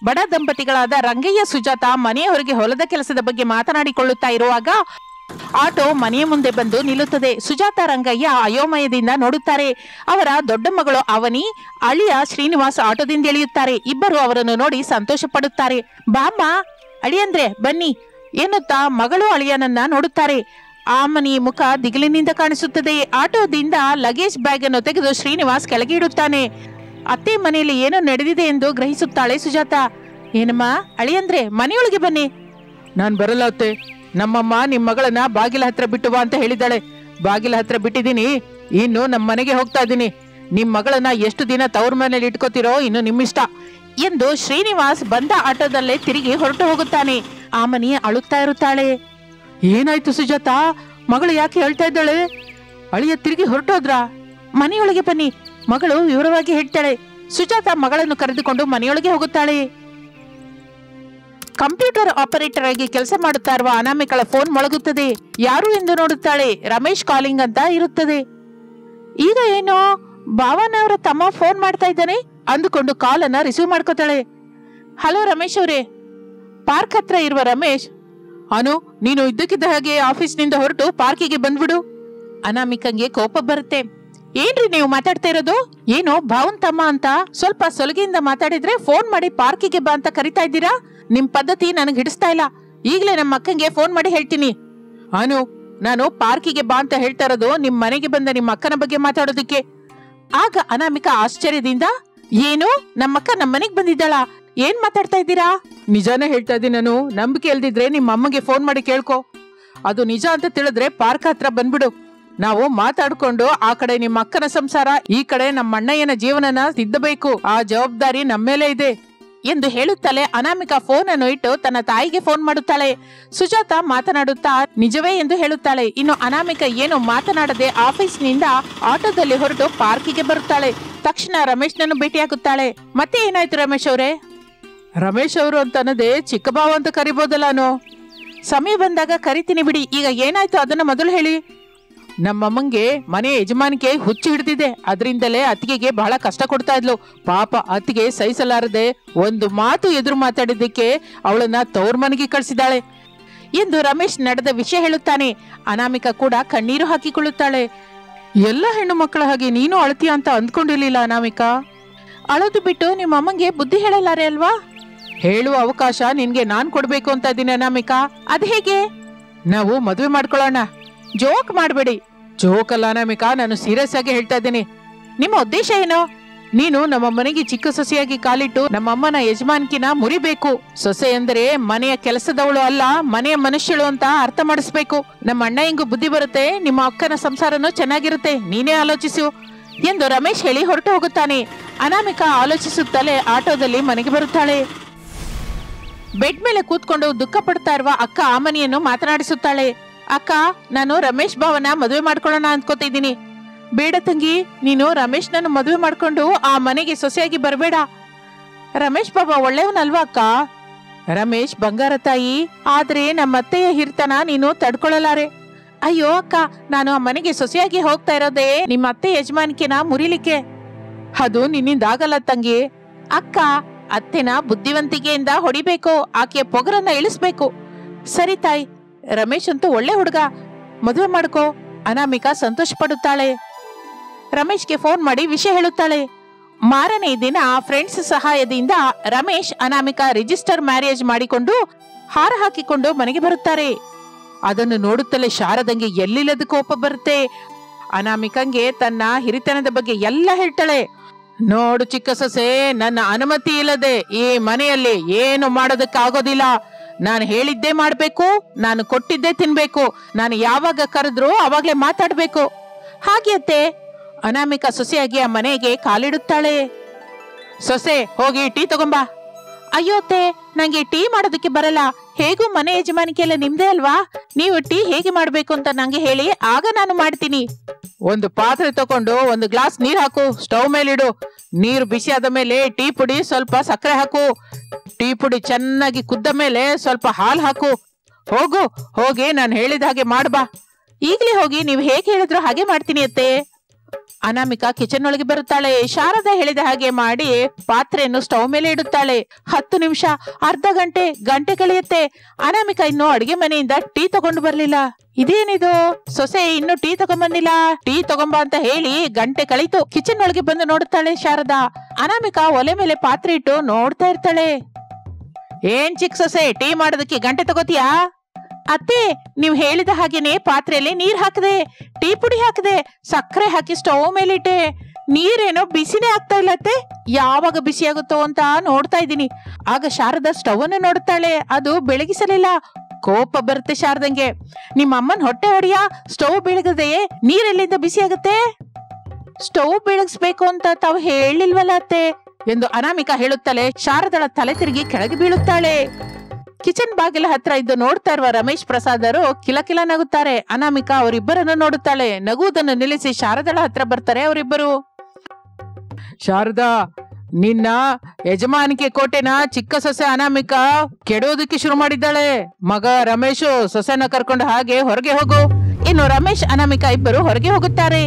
ಬಡ ದಂಪತಿಗಳಾದ ರಂಗಯ್ಯ ಸುಜಾತ ಮನೆಯ ಹೊರಗೆ ಹೊಲದ ಕೆಲಸದ ಬಗ್ಗೆ ಮಾತನಾಡಿಕೊಳ್ಳುತ್ತಾ ಇರುವಾಗ ಆಟೋ ಮನೆಯ ಮುಂದೆ ಬಂದು ನಿಲ್ಲುತ್ತದೆ. ಸುಜಾತ ರಂಗಯ್ಯ ಅಯೋಮಯದಿಂದ ನೋಡುತ್ತಾರೆ. ಅವರ ದೊಡ್ಡ ಮಗಳು ಅವನಿ, ಅಳಿಯ ಶ್ರೀನಿವಾಸ್ ಆಟೋದಿಂದ ಇಳಿಯುತ್ತಾರೆ. ಇಬ್ಬರು ಅವರನ್ನು ನೋಡಿ ಸಂತೋಷ ಪಡುತ್ತಾರೆ. ಬಾಮ್ಮ, ಅಳಿಯಂದ್ರೆ ಬನ್ನಿ ಎನ್ನುತ್ತಾ ಮಗಳು ಅಳಿಯನನ್ನ ನೋಡುತ್ತಾರೆ. ಆಮನಿ ಮುಖ ದಿಗಿಲಿನಿಂದ ಕಾಣಿಸುತ್ತದೆ. ಆಟೋದಿಂದ ಲಗೇಜ್ ಬ್ಯಾಗ್ ಅನ್ನು ತೆಗೆದು ಶ್ರೀನಿವಾಸ್ ಕೆಳಗೆ ಇಡುತ್ತಾನೆ. ಅತ್ತೆ ಮನೆಯಲ್ಲಿ ಏನೋ ನಡೆದಿದೆ ಎಂದು ಗ್ರಹಿಸುತ್ತಾಳೆ ಸುಜಾತ. ಏನಮ್ಮ, ಅಳಿಯಂದ್ರೆ ಮನೆಯೊಳಗೆ ಬನ್ನಿ. ನಾನ್ ಬರಲ್ಲ ಅತ್ತೆ, ನಮ್ಮಮ್ಮ ನಿಮ್ ಮಗಳನ್ನ ಬಾಗಿಲ ಹತ್ರ ಬಿಟ್ಟು ಬಾ ಅಂತ ಹೇಳಿದ್ದಾಳೆ. ಬಾಗಿಲ ಹತ್ರ ಬಿಟ್ಟಿದ್ದೀನಿ, ಇನ್ನು ನಮ್ಮ ಮನೆಗೆ ಹೋಗ್ತಾ ಇದ್ದೀನಿ. ನಿಮ್ ಮಗಳನ್ನ ಎಷ್ಟು ದಿನ ತವ್ರ ಮನೇಲಿ ಇಟ್ಕೋತಿರೋ ಇನ್ನು ನಿಮ್ಮಿಷ್ಟ ಎಂದು ಶ್ರೀನಿವಾಸ್ ಬಂದ ಆಟೋದಲ್ಲೇ ತಿರುಗಿ ಹೊರಟು ಹೋಗುತ್ತಾನೆ. ಆಮನಿ ಅಳುತ್ತಾ ಇರುತ್ತಾಳೆ. ಏನಾಯ್ತು ಸುಜಾತ, ಮಗಳು ಯಾಕೆ ಹೇಳ್ತಾ ಇದ್ದಾಳೆ? ಅಳಿಯ ತಿರುಗಿ ಹೊರಟೋದ್ರ? ಮನೆಯೊಳಗೆ ಬನ್ನಿ, ಮಗಳು ವಿವರವಾಗಿ ಹೇಳ್ತಾಳೆ. ಸುಜಾತ ಮಗಳನ್ನು ಕರೆದುಕೊಂಡು ಮನೆಯೊಳಗೆ ಹೋಗುತ್ತಾಳೆ. ಕಂಪ್ಯೂಟರ್ ಆಪರೇಟರ್ ಆಗಿ ಕೆಲಸ ಮಾಡುತ್ತಾ ಇರುವ ಅನಾಮಿಕಳ ಫೋನ್ ಮೊಳಗುತ್ತದೆ. ಯಾರು ಎಂದು ನೋಡುತ್ತಾಳೆ. ರಮೇಶ್ ಕಾಲಿಂಗ್ ಅಂತ ಇರುತ್ತದೆ. ಈಗ ಏನೋ ಭಾವನವರ ತಮ್ಮ ಫೋನ್ ಮಾಡ್ತಾ ಇದ್ದಾನೆ ಅಂದುಕೊಂಡು ಕಾಲ್ ಅನ್ನ ರಿಸೀವ್ ಮಾಡ್ಕೋತಾಳೆ. ಹಲೋ ರಮೇಶ್ ಅವರೇ. ಪಾರ್ಕ್ ಹತ್ರ ಇರುವ ರಮೇಶ್, ಅನು ನೀನು ಇದ್ದಕ್ಕಿದ್ದ ಹಾಗೆ ಆಫೀಸ್ನಿಂದ ಹೊರಟು ಪಾರ್ಕಿಗೆ ಬಂದ್ಬಿಡು. ಅನಾಮಿಕಂಗೆ ಕೋಪ ಬರುತ್ತೆ. ಏನ್ರಿ ನೀವು ಮಾತಾಡ್ತಾ ಇರೋದು? ಏನೋ ಭಾವನ್ ತಮ್ಮ ಅಂತ ಸ್ವಲ್ಪ ಸೊಲಗಿಯಿಂದ ಮಾತಾಡಿದ್ರೆ ಫೋನ್ ಮಾಡಿ ಪಾರ್ಕಿಗೆ ಬಾ ಅಂತ ಕರಿತಾ ಇದ್ದೀರಾ? ನಿಮ್ ಪದ್ಧತಿ ನನಗೆ ಹಿಡಿಸ್ತಾ ಇಲ್ಲ. ಈಗಲೇ ನಮ್ಮ ಅಕ್ಕಂಗೆ ಫೋನ್ ಮಾಡಿ ಹೇಳ್ತೀನಿ. ಅನು, ನಾನು ಪಾರ್ಕಿಗೆ ಬಾ ಅಂತ ಹೇಳ್ತಾ ಇರೋದು ನಿಮ್ ಮನೆಗೆ ಬಂದ ನಿಮ್ಮ ಅಕ್ಕನ ಬಗ್ಗೆ ಮಾತಾಡೋದಕ್ಕೆ. ಆಗ ಅನಾಮಿಕಾ ಆಶ್ಚರ್ಯದಿಂದ, ಏನು ನಮ್ಮಕ್ಕ ನಮ್ಮ ಮನೆಗ್ ಬಂದಿದ್ದಾಳ? ಏನ್ ಮಾತಾಡ್ತಾ ಇದ್ದೀರಾ? ನಿಜಾನೇ ಹೇಳ್ತಾ ಇದ್ದೀನಿ ನಾನು. ನಂಬಿಕೆ ಇಲ್ದಿದ್ರೆ ನಿಮ್ಮ ಅಮ್ಮಗೆ ಫೋನ್ ಮಾಡಿ ಕೇಳ್ಕೊ. ಅದು ನಿಜ ಅಂತ ತಿಳಿದ್ರೆ ಪಾರ್ಕ್ ಹತ್ರ ಬಂದ್ಬಿಡು. ನಾವು ಮಾತಾಡ್ಕೊಂಡು ಆ ಕಡೆ ನಿಮ್ಮ ಅಕ್ಕನ ಸಂಸಾರ, ಈ ಕಡೆ ನಮ್ಮ ಅಣ್ಣಯ್ಯನ ಜೀವನನ ತಿದ್ದಬೇಕು. ಆ ಜವಾಬ್ದಾರಿ ನಮ್ಮ ಮೇಲೆ ಇದೆ ಎಂದು ಹೇಳುತ್ತಲೇ ಅನಾಮಿಕಾ ಫೋನ್ ಅನ್ನು ಇಟ್ಟು ತನ್ನ ತಾಯಿಗೆ ಫೋನ್ ಮಾಡುತ್ತಾಳೆ. ಸುಜಾತ ಮಾತನಾಡುತ್ತಾ ನಿಜವೇ ಎಂದು ಹೇಳುತ್ತಾಳೆ. ಇನ್ನು ಅನಾಮಿಕಾ ಏನು ಮಾತನಾಡದೆ ಆಫೀಸ್ನಿಂದ ಆಟೋದಲ್ಲಿ ಹೊರಟು ಪಾರ್ಕಿಗೆ ಬರುತ್ತಾಳೆ. ತಕ್ಷಣ ರಮೇಶ್ನನ್ನು ಭೇಟಿಯಾಗುತ್ತಾಳೆ. ಮತ್ತೆ ಏನಾಯ್ತು ರಮೇಶ್ ಅವರೇ? ರಮೇಶ್ ಅವರು ಅಂತ ಅನ್ನೋದೇ ಚಿಕ್ಕ ಬಾವ ಅಂತ ಕರಿಬೋದಲ್ಲ. ಸಮಯ ಬಂದಾಗ ಕರಿತೀನಿ ಬಿಡಿ. ಈಗ ಏನಾಯ್ತು ಅದನ್ನ ಮೊದಲು ಹೇಳಿ. ನಮ್ಮಮ್ಮಂಗೆ ಮನೆ ಯಜಮಾನಿಕೆ ಹುಚ್ಚು ಹಿಡಿದಿದೆ. ಅದರಿಂದಲೇ ಅತ್ತಿಗೆಗೆ ಬಹಳ ಕಷ್ಟ ಕೊಡ್ತಾ ಇದ್ಲು. ಪಾಪ ಅತ್ತಿಗೆ ಸಹಿಸಲಾರದೆ ಒಂದು ಮಾತು ಎದುರು ಮಾತಾಡಿದ್ದಕ್ಕೆ ಅವಳನ್ನ ತವ್ರ ಮನೆಗೆ ಕಳಿಸಿದಾಳೆ ಎಂದು ರಮೇಶ್ ನಡೆದ ವಿಷಯ ಹೇಳುತ್ತಾನೆ. ಅನಾಮಿಕಾ ಕೂಡ ಕಣ್ಣೀರು ಹಾಕಿಕೊಳ್ಳುತ್ತಾಳೆ. ಎಲ್ಲ ಹೆಣ್ಣು ಮಕ್ಕಳ ಹಾಗೆ ನೀನು ಅಳ್ತೀಯ ಅಂತ ಅಂದ್ಕೊಂಡಿರ್ಲಿಲ್ಲ ಅನಾಮಿಕಾ. ಅಳೋದು ಬಿಟ್ಟು ನಿಮ್ಮ ಅಮ್ಮಂಗೆ ಬುದ್ಧಿ ಹೇಳಲಾರೆ ಅಲ್ವಾ? ಹೇಳುವ ಅವಕಾಶ ನಿನ್ಗೆ ನಾನ್ ಕೊಡ್ಬೇಕು ಅಂತ ಇದ್ದೀನಿ ಅನಾಮಿಕಾ. ಅದ್ ಹೇಗೆ? ನಾವು ಮದುವೆ ಮಾಡ್ಕೊಳ್ಳೋಣ. ಜೋಕ್ ಮಾಡ್ಬೇಡಿ. ಜೋಕ್ ಅಲ್ಲ ಅನಾಮಿಕಾ, ನಾನು ಸೀರಿಯಸ್ ಆಗಿ ಹೇಳ್ತಾ ಇದ್ದೀನಿ. ನಿಮ್ಮ ಉದ್ದೇಶ ಏನು? ನೀನು ನಮ್ಮ ಮನೆಗೆ ಚಿಕ್ಕ ಸೊಸೆಯಾಗಿ ಕಾಲಿಟ್ಟು ನಮ್ಮಮ್ಮನ ಯಜಮಾನ್ಕಿನ ಮುರಿಬೇಕು. ಸೊಸೆ ಎಂದರೆ ಮನೆಯ ಕೆಲಸದವಳು ಅಲ್ಲ, ಮನೆಯ ಮನುಷ್ಯಳು ಅಂತ ಅರ್ಥ ಮಾಡಿಸ್ಬೇಕು. ನಮ್ಮ ಅಣ್ಣ ಹೆಂಗು ಬುದ್ಧಿ ಬರುತ್ತೆ, ನಿಮ್ಮ ಅಕ್ಕನ ಸಂಸಾರನೂ ಚೆನ್ನಾಗಿರುತ್ತೆ. ನೀನೇ ಆಲೋಚಿಸು ಎಂದು ರಮೇಶ್ ಹೇಳಿ ಹೊರಟು ಹೋಗುತ್ತಾನೆ. ಅನಾಮಿಕಾ ಆಲೋಚಿಸುತ್ತಲೇ ಆಟೋದಲ್ಲಿ ಮನೆಗೆ ಬರುತ್ತಾಳೆ. ಬೆಡ್ ಮೇಲೆ ಕೂತ್ಕೊಂಡು ದುಃಖ ಪಡ್ತಾ ಇರುವ ಅಕ್ಕ ಆಮನಿಯನ್ನು ಮಾತನಾಡಿಸುತ್ತಾಳೆ. ಅಕ್ಕ, ನಾನು ರಮೇಶ್ ಭಾವನ ಮದುವೆ ಮಾಡ್ಕೊಳ್ಳೋಣ ಅನ್ಕೋತಿದ್ದೀನಿ. ಬೇಡ ತಂಗಿ, ನೀನು ರಮೇಶ್ ನನ್ನ ಮದುವೆ ಮಾಡ್ಕೊಂಡು ಆ ಮನೆಗೆ ಸೊಸೆಯಾಗಿ ಬರಬೇಡ. ರಮೇಶ್ ಬಾಬಾ ಒಳ್ಳೆಯವನಲ್ವಾ ಅಕ್ಕ? ರಮೇಶ್ ಬಂಗಾರ ತಾಯಿ, ಆದ್ರೆ ನಮ್ಮ ಅತ್ತೆಯ ಹಿರ್ತನ ನೀನು ತಡ್ಕೊಳ್ಳಲಾರೆ. ಅಯ್ಯೋ ಅಕ್ಕ, ನಾನು ಆ ಮನೆಗೆ ಸೊಸೆಯಾಗಿ ಹೋಗ್ತಾ ಇರೋದೇ ನಿಮ್ಮ ಅತ್ತೆ ಯಜಮಾನಿಕೆನ ಮುರಿಲಿಕ್ಕೆ. ಅದು ನಿನ್ನಿಂದ ಆಗಲ್ಲ ತಂಗಿ. ಅಕ್ಕ, ಅತ್ತೆನ ಬುದ್ಧಿವಂತಿಕೆಯಿಂದ ಹೊಡಿಬೇಕು, ಆಕೆಯ ಪೊಗರನ್ನ ಇಳಿಸ್ಬೇಕು. ಸರಿ ತಾಯಿ, ರಮೇಶ್ ಅಂತೂ ಒಳ್ಳೆ ಹುಡುಗ, ಮದುವೆ ಮಾಡ್ಕೋ. ಅನಾಮಿಕಾ ಸಂತೋಷ ಪಡುತ್ತಾಳೆ. ರಮೇಶ್ಗೆ ಫೋನ್ ಮಾಡಿ ವಿಷಯ ಹೇಳುತ್ತಾಳೆ. ಮಾರನೇ ದಿನ ಫ್ರೆಂಡ್ಸ್ ಸಹಾಯದಿಂದ ರಮೇಶ್ ಅನಾಮಿಕಾ ರಿಜಿಸ್ಟರ್ ಮ್ಯಾರೇಜ್ ಮಾಡಿಕೊಂಡು ಹಾರ ಹಾಕಿಕೊಂಡು ಮನೆಗೆ ಬರುತ್ತಾರೆ. ಅದನ್ನು ನೋಡುತ್ತಲೇ ಶಾರದಂಗೆ ಎಲ್ಲಿಲ್ಲದ ಕೋಪ ಬರುತ್ತೆ. ಅನಾಮಿಕಂಗೆ ತನ್ನ ಹಿರಿತನದ ಬಗ್ಗೆ ಎಲ್ಲ ಹೇಳ್ತಾಳೆ. ನೋಡು ಚಿಕ್ಕ ಸೊಸೆ, ನನ್ನ ಅನುಮತಿ ಇಲ್ಲದೆ ಈ ಮನೆಯಲ್ಲಿ ಏನು ಮಾಡೋದಕ್ಕಾಗೋದಿಲ್ಲ. ನಾನು ಹೇಳಿದ್ದೇ ಮಾಡ್ಬೇಕು, ನಾನು ಕೊಟ್ಟಿದ್ದೇ ತಿನ್ಬೇಕು. ನಾನು ಯಾವಾಗ ಕರೆದ್ರು ಅವಾಗ್ಲೇ ಮಾತಾಡ್ಬೇಕು. ಹಾಗೆಯತ್ತೆ ಅನಾಮಿಕಾ ಸೊಸೆಯಾಗಿ ಆ ಮನೆಗೆ ಕಾಲಿಡುತ್ತಾಳೆ. ಸೊಸೆ, ಹೋಗಿ ಟೀ ತಗೊಂಬಾ. ಅಯ್ಯೋತ್ತೆ, ನಂಗೆ ಟೀ ಮಾಡೋದಕ್ಕೆ ಬರಲ್ಲ. ಹೇಗೂ ಮನೆ ಯಜಮಾನಿಕೆ ಎಲ್ಲ ನಿಮ್ದೇ ಅಲ್ವಾ? ನೀವು ಟೀ ಹೇಗೆ ಮಾಡ್ಬೇಕು ಅಂತ ನಂಗೆ ಹೇಳಿ, ಆಗ ನಾನು ಮಾಡ್ತೀನಿ. ಒಂದು ಪಾತ್ರೆ ತಕೊಂಡು ಒಂದು ಗ್ಲಾಸ್ ನೀರ್ ಹಾಕು, ಸ್ಟವ್ ಮೇಲಿಡು. ನೀರು ಬಿಸಿ ಆದ ಮೇಲೆ ಟೀ ಪುಡಿ ಸ್ವಲ್ಪ ಸಕ್ಕರೆ ಹಾಕು. ಟೀ ಪುಡಿ ಚೆನ್ನಾಗಿ ಕುದ್ದ ಮೇಲೆ ಸ್ವಲ್ಪ ಹಾಲು ಹಾಕು. ಹೋಗಿ ನಾನು ಹೇಳಿದ ಹಾಗೆ ಮಾಡ್ಬಾ. ಈಗಲೇ ಹೋಗಿ ನೀವು ಹೇಗೆ ಹೇಳಿದ್ರು ಹಾಗೆ ಮಾಡ್ತೀನಿ ಅತ್ತೆ. ಅನಾಮಿಕಾ ಕಿಚನ್ ಒಳಗೆ ಬರುತ್ತಾಳೆ. ಶಾರದಾ ಹೇಳಿದ ಹಾಗೆ ಮಾಡಿ ಪಾತ್ರೆಯನ್ನು ಸ್ಟವ್ ಮೇಲೆ ಇಡುತ್ತಾಳೆ. 10 ನಿಮಿಷ, ಅರ್ಧ ಗಂಟೆ ಕಳೆಯುತ್ತೆ. ಅನಾಮಿಕಾ ಇನ್ನು ಅಡಿಗೆ ಮನೆಯಿಂದ ಟೀ ತಗೊಂಡು ಬರ್ಲಿಲ್ಲ. ಇದೇನಿದು, ಸೊಸೆ ಇನ್ನು ಟೀ ತಗೊಂಡ್ಬಂದಿಲ್ಲ, ಟೀ ತಗೊಂಬ ಅಂತ ಹೇಳಿ ಗಂಟೆ ಕಳೀತು. ಕಿಚನ್ ಒಳಗೆ ಬಂದು ನೋಡುತ್ತಾಳೆ ಶಾರದಾ. ಅನಾಮಿಕಾ ಒಲೆ ಮೇಲೆ ಪಾತ್ರೆ ಇಟ್ಟು ನೋಡ್ತಾ ಇರ್ತಾಳೆ. ಏನ್ ಚಿಕ್ಕ ಸೊಸೆ, ಟೀ ಮಾಡೋದಕ್ಕೆ ಗಂಟೆ ತಗೋತೀಯಾ? ಅತ್ತೆ, ನೀವು ಹೇಳಿದ ಹಾಗೇನೆ ಪಾತ್ರೆಯಲ್ಲಿ ನೀರ್ ಹಾಕದೆ, ಟೀ ಪುಡಿ ಹಾಕದೆ, ಸಕ್ಕರೆ ಹಾಕಿ ಸ್ಟವ್ ಮೇಲಿಟ್ಟೆ. ನೀರೇನೋ ಬಿಸಿನೇ ಆಗ್ತಾ ಇಲ್ಲ ಅತ್ತೆ. ಯಾವಾಗ ಬಿಸಿ ಆಗುತ್ತೋ ಅಂತ ನೋಡ್ತಾ ಇದ್ದೀನಿ. ಆಗ ಶಾರದಾ ಸ್ಟವ್ ಅನ್ನು ನೋಡುತ್ತಾಳೆ. ಅದು ಬೆಳಗಿಸಲಿಲ್ಲ. ಕೋಪ ಬರುತ್ತೆ ಶಾರದಂಗೆ. ನಿಮ್ಮ ಅಮ್ಮನ್ ಹೊಟ್ಟೆ ಹೊಡಿಯ, ಸ್ಟವ್ ಬೆಳಗದೆ ನೀರೆಲ್ಲಿಂದ ಬಿಸಿ ಆಗುತ್ತೆ? ಸ್ಟವ್ ಬೆಳಗಿಸ್ಬೇಕು ಅಂತ ತಾವು ಹೇಳಿಲ್ವಲ್ಲ ಅತ್ತೆ ಎಂದು ಅನಾಮಿಕಾ ಹೇಳುತ್ತಲೇ ಶಾರದಳ ತಲೆ ತಿರುಗಿ ಕೆಳಗೆ ಬೀಳುತ್ತಾಳೆ. ಕಿಚನ್ ಬಾಗಿಲ ಹತ್ರ ಇದ್ದು ನೋಡ್ತಾ ಇರುವ ರಮೇಶ್ ಪ್ರಸಾದರು ಕಿಲಕಿಲ ನಗುತ್ತಾರೆ. ಅನಾಮಿಕಾ ಅವರಿಬ್ಬರನ್ನು ನೋಡುತ್ತಾಳೆ. ನಗುವುದನ್ನು ನಿಲ್ಲಿಸಿ ಶಾರದಳ ಹತ್ರ ಬರ್ತಾರೆ ಅವರಿಬ್ಬರು. ಶಾರದಾ, ನಿನ್ನ ಯಜಮಾನಿಕೆ ಕೋಟೆನ ಚಿಕ್ಕ ಸೊಸೆ ಅನಾಮಿಕಾ ಕೆಡೋದಕ್ಕೆ ಶುರು ಮಾಡಿದ್ದಾಳೆ. ಮಗ ರಮೇಶ್ ಸೊಸೆನ ಕರ್ಕೊಂಡು ಹಾಗೆ ಹೊರಗೆ ಹೋಗು. ಇನ್ನು ರಮೇಶ್ ಅನಾಮಿಕಾ ಇಬ್ಬರು ಹೊರಗೆ ಹೋಗುತ್ತಾರೆ.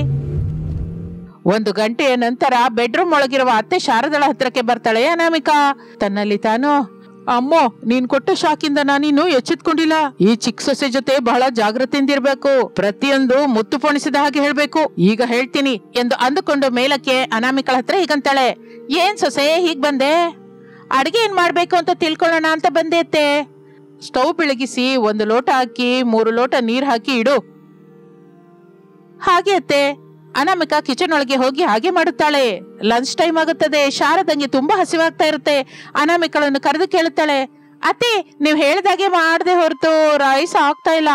1 ಗಂಟೆಯ ನಂತರ ಬೆಡ್ರೂಮ್ ಒಳಗಿರುವ ಅತ್ತೆ ಶಾರದಳ ಹತ್ರಕ್ಕೆ ಬರ್ತಾಳೆ ಅನಾಮಿಕಾ. ತನ್ನಲ್ಲಿ ತಾನು, ಅಮ್ಮೋ, ನೀನ್ ಕೊಟ್ಟ ಶಾಕಿಂದ ನಾನಿನ್ನು ಎಚ್ಚೆತ್ಕೊಂಡಿಲ್ಲ. ಈ ಚಿಕ್ಕ ಸೊಸೆ ಜೊತೆ ಬಹಳ ಜಾಗೃತಿಯಿಂದಿರ್ಬೇಕು. ಪ್ರತಿಯೊಂದು ಮುತ್ತು ಪೊಣಿಸಿದ ಹಾಗೆ ಹೇಳ್ಬೇಕು. ಈಗ ಹೇಳ್ತೀನಿ ಎಂದು ಅಂದುಕೊಂಡು ಮೇಲಕ್ಕೆ ಅನಾಮಿಕಳ ಹತ್ರ ಹೀಗಂತಾಳೆ. ಏನ್ ಸೊಸೆ ಹೀಗ್ ಬಂದೆ? ಅಡಿಗೆ ಏನ್ ಮಾಡ್ಬೇಕು ಅಂತ ತಿಳ್ಕೊಳ್ಳೋಣ ಅಂತ ಬಂದೆ ಅತ್ತೆ. ಸ್ಟವ್ ಬೆಳಗಿಸಿ 1 ಲೋಟ ಹಾಕಿ 3 ಲೋಟ ನೀರ್ ಹಾಕಿ ಇಡು. ಹಾಗೆ ಅತ್ತೆ. ಅನಾಮಿಕಾ ಕಿಚನ್ ಒಳಗೆ ಹೋಗಿ ಹಾಗೆ ಮಾಡುತ್ತಾಳೆ. ಲಂಚ್ ಟೈಮ್ ಆಗುತ್ತದೆ. ಶಾರದಂಗೆ ತುಂಬಾ ಹಸಿವಾಗ್ತಾ ಇರುತ್ತೆ. ಅನಾಮಿಕಳನ್ನು ಕರೆದು ಕೇಳುತ್ತಾಳೆ, ಅತ್ತೆ, ನೀವ್ ಹೇಳ್ದಾಗೆ ಮಾಡದೆ ಹೊರತು ರೈಸ್ ಆಗ್ತಾ ಇಲ್ಲ.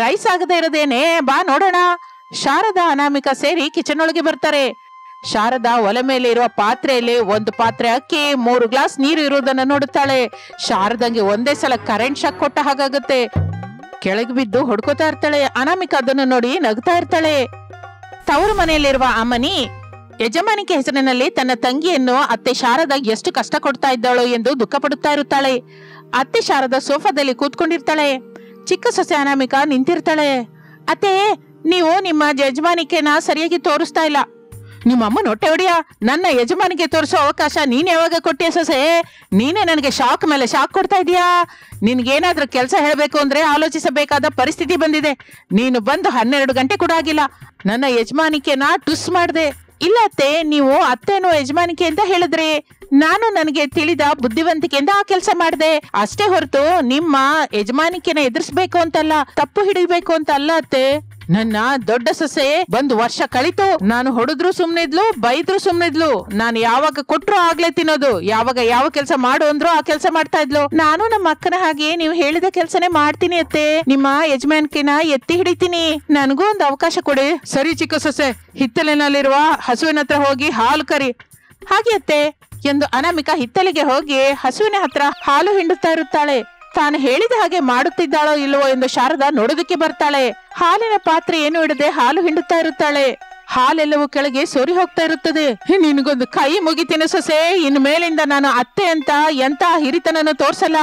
ರೈಸ್ ಆಗದೆ ಇರೋದೇನೆ, ಬಾ ನೋಡೋಣ. ಶಾರದಾ ಅನಾಮಿಕಾ ಸೇರಿ ಕಿಚನ್ ಒಳಗೆ ಬರ್ತಾರೆ. ಶಾರದಾ ಒಲೆ ಮೇಲೆ ಇರುವ ಪಾತ್ರೆಯಲ್ಲಿ 1 ಪಾತ್ರೆ ಅಕ್ಕಿ 3 ಗ್ಲಾಸ್ ನೀರು ಇರುವುದನ್ನು ನೋಡುತ್ತಾಳೆ. ಶಾರದಂಗೆ ಒಂದೇ ಸಲ ಕರೆಂಟ್ ಶಾಕ್ ಕೊಟ್ಟ ಹಾಗಾಗುತ್ತೆ. ಕೆಳಗೆ ಬಿದ್ದು ಹೊಡ್ಕೋತಾ ಇರ್ತಾಳೆ. ಅನಾಮಿಕಾ ಅದನ್ನು ನೋಡಿ ನಗ್ತಾ ಇರ್ತಾಳೆ. ತವರು ಮನೆಯಲ್ಲಿರುವ ಅಮ್ಮನಿ ಯಜಮಾನಿಕೆ ಹೆಸರಿನಲ್ಲಿ ತನ್ನ ತಂಗಿಯನ್ನು ಅತ್ತೆ ಶಾರದಾ ಎಷ್ಟು ಕಷ್ಟ ಕೊಡ್ತಾ ಇದ್ದಾಳೋ ಎಂದು ದುಃಖ ಪಡುತ್ತಾ ಇರುತ್ತಾಳೆ. ಅತ್ತೆ ಶಾರದಾ ಸೋಫಾದಲ್ಲಿ ಕೂತ್ಕೊಂಡಿರ್ತಾಳೆ. ಚಿಕ್ಕ ಸೊಸೆ ಅನಾಮಿಕಾ ನಿಂತಿರ್ತಾಳೆ. ಅತ್ತೆ, ನೀವು ನಿಮ್ಮ ಯಜಮಾನಿಕೆನ ಸರಿಯಾಗಿ ತೋರಿಸ್ತಾ ಇಲ್ಲ. ನಿಮ್ಮ ಅಮ್ಮನ ಹೊಟ್ಟೆ ಹೊಡಿಯ, ನನ್ನ ಯಜಮಾನಿಗೆ ತೋರಿಸೋ ಅವಕಾಶ ನೀನ್ ಯಾವಾಗ ಕೊಟ್ಟಿಯ ಸೊಸೆ? ನೀನೇ ನನಗೆ ಶಾಕ್ ಮೇಲೆ ಶಾಕ್ ಕೊಡ್ತಾ ಇದೀಯಾ. ನಿನ್ಗೇನಾದ್ರೂ ಕೆಲಸ ಹೇಳಬೇಕು ಅಂದ್ರೆ ಆಲೋಚಿಸಬೇಕಾದ ಪರಿಸ್ಥಿತಿ ಬಂದಿದೆ. ನೀನು ಬಂದು 12 ಗಂಟೆ ಕೂಡ ಆಗಿಲ್ಲ. ನನ್ನ ಯಜಮಾನಿಕೆನ ಟುಸ್ ಮಾಡ್ದೆ. ಇಲ್ಲ ಅತ್ತೆ, ನೀವು ಅತ್ತೆನೋ ಯಜಮಾನಿಕೆ ಅಂತ ಹೇಳಿದ್ರಿ. ನಾನು ನನಗೆ ತಿಳಿದ ಬುದ್ಧಿವಂತಿಕೆಯಿಂದ ಆ ಕೆಲಸ ಮಾಡಿದೆ ಅಷ್ಟೇ ಹೊರತು ನಿಮ್ಮ ಯಜಮಾನಿಕೆನ ಎದುರಿಸ್ಬೇಕು ಅಂತಲ್ಲ, ತಪ್ಪು ಹಿಡಿಬೇಕು ಅಂತ ಅಲ್ಲ ಅತ್ತೆ. ನನ್ನ ದೊಡ್ಡ ಸೊಸೆ 1 ವರ್ಷ ಕಳಿತು. ನಾನು ಹೊಡೆದ್ರು ಸುಮ್ನಿದ್ಲು, ಬೈದ್ರು ಸುಮ್ನಿದ್ಲು. ನಾನು ಯಾವಾಗ ಕೊಟ್ರು ಆಗ್ಲೇ ತಿನ್ನೋದು. ಯಾವಾಗ ಯಾವ ಕೆಲಸ ಮಾಡು ಅಂದ್ರು ಆ ಕೆಲಸ ಮಾಡ್ತಾ ಇದ್ಲು. ನಾನು ನಮ್ಮ ಅಕ್ಕನ ಹಾಗೆ ನೀವು ಹೇಳಿದ ಕೆಲಸನೇ ಮಾಡ್ತೀನಿ ಅತ್ತೆ. ನಿಮ್ಮ ಯಜಮಾನಿಕೆನ ಎತ್ತಿ ಹಿಡಿತೀನಿ. ನನಗೂ ಒಂದು ಅವಕಾಶ ಕೊಡಿ. ಸರಿ ಚಿಕ್ಕ ಸೊಸೆ, ಹಿತ್ತಲಿನಲ್ಲಿರುವ ಹಸುವಿನ ಹತ್ರ ಹೋಗಿ ಹಾಲು ಕರಿ. ಹಾಗೆ ಅತ್ತೆ ಎಂದು ಅನಾಮಿಕಾ ಹಿತ್ತಲಿಗೆ ಹೋಗಿ ಹಸುವಿನ ಹತ್ರ ಹಾಲು ಹಿಂಡುತ್ತಾ ಇರುತ್ತಾಳೆ. ತಾನು ಹೇಳಿದ ಹಾಗೆ ಮಾಡುತ್ತಿದ್ದಾಳೋ ಇಲ್ಲವೋ ಎಂದು ಶಾರದಾ ನೋಡೋದಕ್ಕೆ ಬರ್ತಾಳೆ. ಹಾಲಿನ ಪಾತ್ರೆ ಏನು ಇಡದೆ ಹಾಲು ಹಿಂಡುತ್ತಾ ಇರುತ್ತಾಳೆ. ಹಾಲೆಲ್ಲವೂ ಕೆಳಗೆ ಸೋರಿ ಹೋಗ್ತಾ ಇರುತ್ತದೆ. ನಿನಗೊಂದು ಕೈ ಮುಗಿತೀನಿ ಸೊಸೆ. ಇನ್ನು ಮೇಲಿಂದ ನಾನು ಅತ್ತೆ ಅಂತ ಎಂತ ಹಿರಿತನನ್ನು ತೋರ್ಸಲ್ಲ.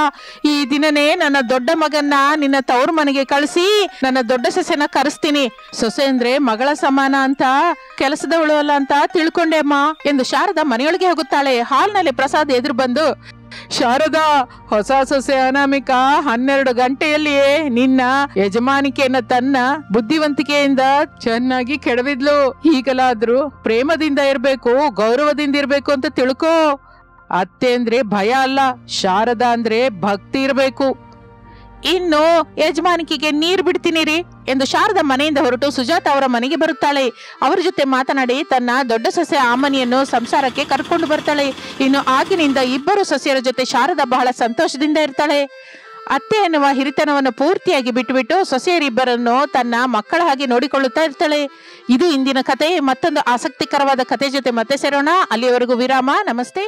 ಈ ದಿನನೇ ನನ್ನ ದೊಡ್ಡ ಮಗನ್ನ ನಿನ್ನ ತವರು ಮನೆಗೆ ಕಳಿಸಿ ನನ್ನ ದೊಡ್ಡ ಸೊಸೆನ ಕರೆಸ್ತೀನಿ. ಸೊಸೆ ಅಂದ್ರೆ ಮಗಳ ಸಮಾನ ಅಂತ, ಕೆಲಸದವಳು ಅಲ್ಲ ಅಂತ ತಿಳ್ಕೊಂಡೆ ಅಮ್ಮ ಎಂದು ಶಾರದಾ ಮನೆಯೊಳಗೆ ಹೋಗುತ್ತಾಳೆ. ಹಾಲ್ನಲ್ಲಿ ಪ್ರಸಾದ್ ಎದುರು ಬಂದು, ಶಾರದಾ, ಹೊಸ ಸೊಸೆ ಅನಾಮಿಕಾ 12 ಗಂಟೆಯಲ್ಲಿಯೇ ನಿನ್ನ ಯಜಮಾನಿಕೆಯನ್ನ ತನ್ನ ಬುದ್ಧಿವಂತಿಕೆಯಿಂದ ಚೆನ್ನಾಗಿ ಕೆಡವಿದ್ಲು. ಈಗಲಾದ್ರೂ ಪ್ರೇಮದಿಂದ ಇರ್ಬೇಕು, ಗೌರವದಿಂದ ಇರ್ಬೇಕು ಅಂತ ತಿಳ್ಕೋ. ಅತ್ತೆ ಅಂದ್ರೆ ಭಯ ಅಲ್ಲ, ಶಾರದಾ ಅಂದ್ರೆ ಭಕ್ತಿ ಇರ್ಬೇಕು. ಇನ್ನು ಯಜಮಾನಿಕೆಗೆ ನೀರ್ ಬಿಡ್ತೀನಿ ರೀ ಎಂದು ಶಾರದಾ ಮನೆಯಿಂದ ಹೊರಟು ಸುಜಾತ ಅವರ ಮನೆಗೆ ಬರುತ್ತಾಳೆ. ಅವರ ಜೊತೆ ಮಾತನಾಡಿ ತನ್ನ ದೊಡ್ಡ ಸೊಸೆ ಆಮನಿಯನ್ನು ಸಂಸಾರಕ್ಕೆ ಕರ್ಕೊಂಡು ಬರ್ತಾಳೆ. ಇನ್ನು ಆಗಿನಿಂದ ಇಬ್ಬರು ಸೊಸೆಯರ ಜೊತೆ ಶಾರದಾ ಬಹಳ ಸಂತೋಷದಿಂದ ಇರ್ತಾಳೆ. ಅತ್ತೆ ಎನ್ನುವ ಹಿರಿತನವನ್ನು ಪೂರ್ತಿಯಾಗಿ ಬಿಟ್ಟುಬಿಟ್ಟು ಸೊಸೆಯರಿಬ್ಬರನ್ನು ತನ್ನ ಮಕ್ಕಳ ಹಾಗೆ ನೋಡಿಕೊಳ್ಳುತ್ತಾ ಇರ್ತಾಳೆ. ಇದು ಇಂದಿನ ಕತೆ. ಮತ್ತೊಂದು ಆಸಕ್ತಿಕರವಾದ ಕತೆ ಜೊತೆ ಮತ್ತೆ ಸೇರೋಣ. ಅಲ್ಲಿಯವರೆಗೂ ವಿರಾಮ. ನಮಸ್ತೆ.